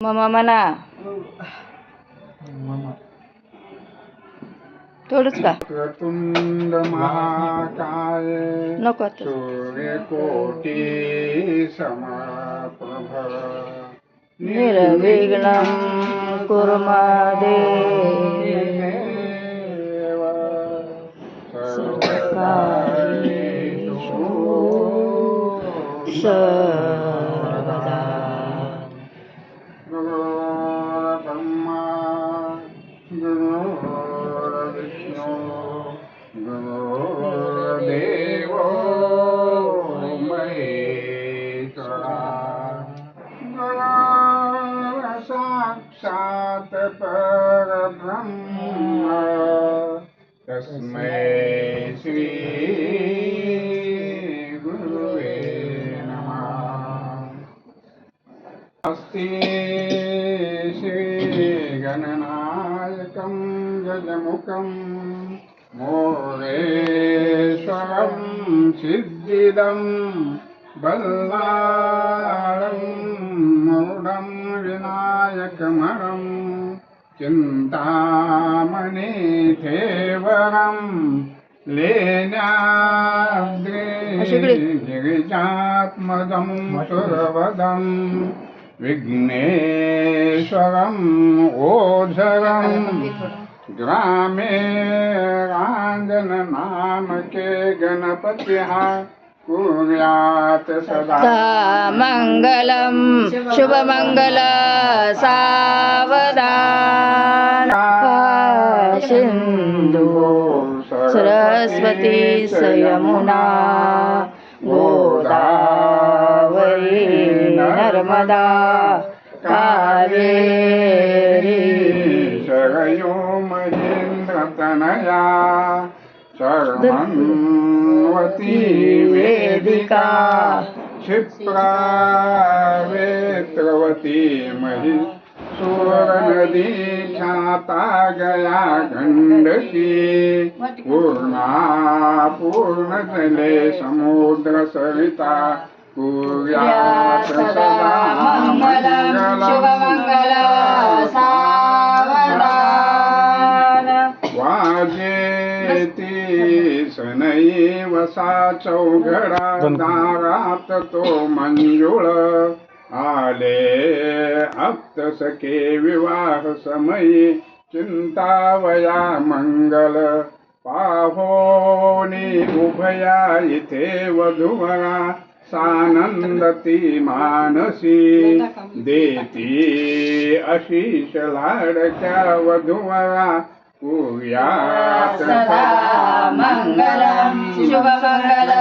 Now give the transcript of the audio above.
Mama म्हणा थोडंच का वक्रतुंड महाकाय नको आता. सूर्यकोटि समप्रभ निर्विघ्नं कुरु मा देव सर्वकार्येषु सर्वदा. गुरुर्ब्रह्मा गुरुर्विष्णु गुरुर्देवो महेश्वरा गुरुर्साक्षात् परब्रह्म तस्मै श्री गुरुवे नमः। अस्ति श्रीगणनायकं गजमुखं मोरेश्वरं सिद्धिदं बल्लाळं मूढं विनायकमणं चिन्तामणिधेवरं लेण्याद्रि गिरिजात्मजं सुरवदं विघ्नेश्वरम् ओझरं ग्रामे राञ्जननामके गणपतिः कुर्यात् सदा मङ्गलं शुभमङ्गल सावधान सिन्धु सरस्वती यमुना गोदावरी नर्मदा कावेरी शरयो महेन्द्रतनया शर्मन्वती वेदिका क्षिप्रा वेत्रवती मही सूरनदी ख्याता गया गंडकी पूर्णा पूर्णजले समुद्र सरिता कुर्यात् सदा मङ्गलं शुभमङ्गल सावधान वाजेती सनई वसा चौघडा दारात तो मंजुळ आले अप्त सखे विवाह समयी चिंतावया मंगल पाहोनी उभया इथे वधूवरा सानंदती मानसी देती आशीष लाडक्या वधूवरा कुर्यात् सदा मङ्गलं शुभमङ्गल